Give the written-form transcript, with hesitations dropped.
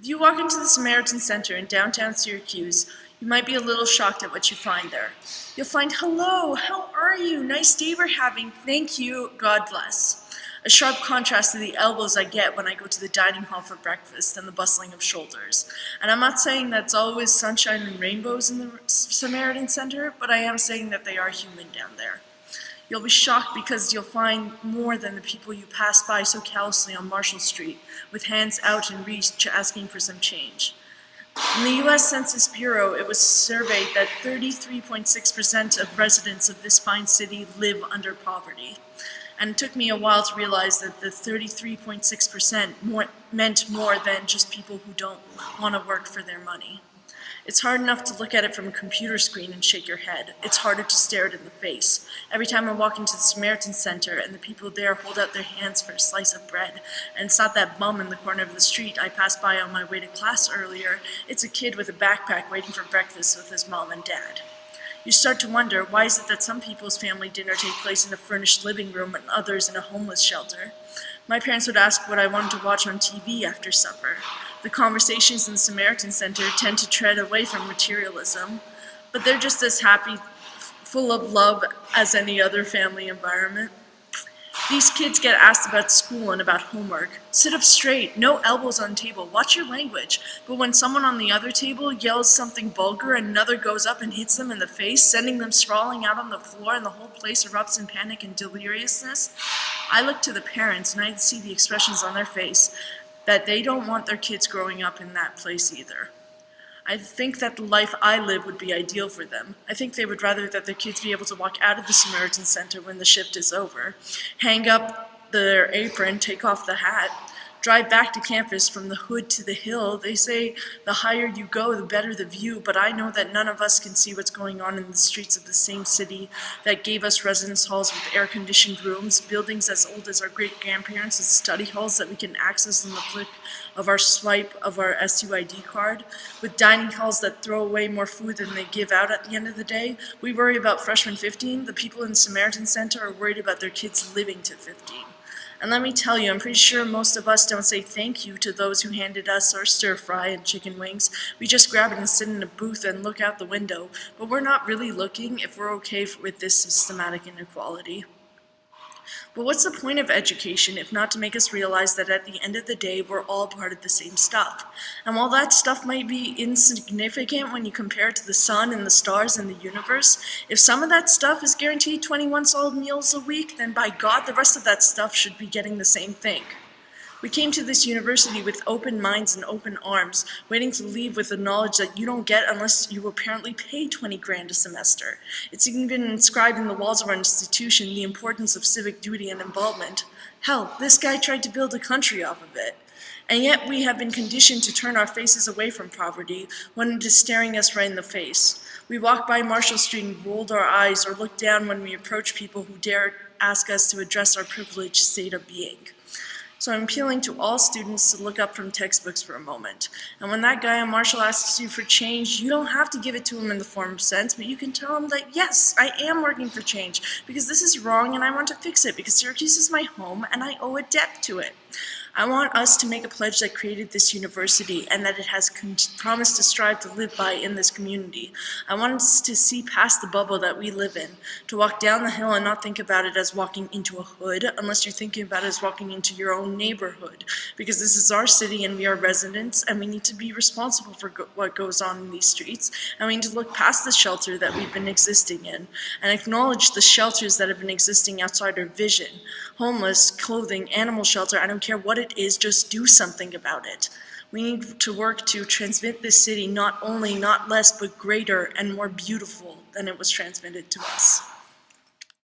If you walk into the Samaritan Center in downtown Syracuse, you might be a little shocked at what you find there. You'll find, hello, how are you? Nice day we're having. Thank you, God bless. A sharp contrast to the elbows I get when I go to the dining hall for breakfast and the bustling of shoulders. And I'm not saying that's always sunshine and rainbows in the Samaritan Center, but I am saying that they are human down there. You'll be shocked because you'll find more than the people you pass by so callously on Marshall Street, with hands out in reach asking for some change. In the U.S. Census Bureau, it was surveyed that 33.6% of residents of this fine city live under poverty. And it took me a while to realize that the 33.6% meant more than just people who don't want to work for their money. It's hard enough to look at it from a computer screen and shake your head. It's harder to stare it in the face. Every time I walk into the Samaritan Center and the people there hold out their hands for a slice of bread, and it's not that bum in the corner of the street I passed by on my way to class earlier, it's a kid with a backpack waiting for breakfast with his mom and dad. You start to wonder, why is it that some people's family dinner take place in a furnished living room and others in a homeless shelter? My parents would ask what I wanted to watch on TV after supper. The conversations in the Samaritan Center tend to tread away from materialism, but they're just as happy, full of love as any other family environment. These kids get asked about school and about homework. Sit up straight, no elbows on the table, watch your language. But when someone on the other table yells something vulgar, another goes up and hits them in the face, sending them sprawling out on the floor, and the whole place erupts in panic and deliriousness, I look to the parents and I see the expressions on their face that they don't want their kids growing up in that place either. I think that the life I live would be ideal for them. I think they would rather that their kids be able to walk out of the Samaritan Center when the shift is over, hang up their apron, take off the hat, drive back to campus from the hood to the hill. They say the higher you go, the better the view, but I know that none of us can see what's going on in the streets of the same city that gave us residence halls with air-conditioned rooms, buildings as old as our great-grandparents, and study halls that we can access in the flick of our swipe of our SUID card, with dining halls that throw away more food than they give out at the end of the day. We worry about freshman 15. The people in the Samaritan Center are worried about their kids living to 15. And let me tell you, I'm pretty sure most of us don't say thank you to those who handed us our stir fry and chicken wings. We just grab it and sit in a booth and look out the window. But we're not really looking if we're okay with this systematic inequality. But what's the point of education if not to make us realize that at the end of the day, we're all part of the same stuff? And while that stuff might be insignificant when you compare it to the sun and the stars and the universe, if some of that stuff is guaranteed 21 solid meals a week, then by God, the rest of that stuff should be getting the same thing. We came to this university with open minds and open arms, waiting to leave with the knowledge that you don't get unless you apparently pay 20 grand a semester. It's even inscribed in the walls of our institution, the importance of civic duty and involvement. Hell, this guy tried to build a country off of it. And yet we have been conditioned to turn our faces away from poverty when it is staring us right in the face. We walk by Marshall Street and rolled our eyes or look down when we approach people who dare ask us to address our privileged state of being. So I'm appealing to all students to look up from textbooks for a moment. And when that guy on Marshall asks you for change, you don't have to give it to him in the form of cents, but you can tell him that, yes, I am working for change, because this is wrong and I want to fix it, because Syracuse is my home and I owe a debt to it. I want us to make a pledge that created this university and that it has promised to strive to live by in this community. I want us to see past the bubble that we live in, to walk down the hill and not think about it as walking into a hood, unless you're thinking about it as walking into your own neighborhood, because this is our city and we are residents and we need to be responsible for what goes on in these streets, and we need to look past the shelter that we've been existing in and acknowledge the shelters that have been existing outside our vision. Homeless, clothing, animal shelter, I don't care what it is, just do something about it. We need to work to transmit this city not only, not less, but greater and more beautiful than it was transmitted to us.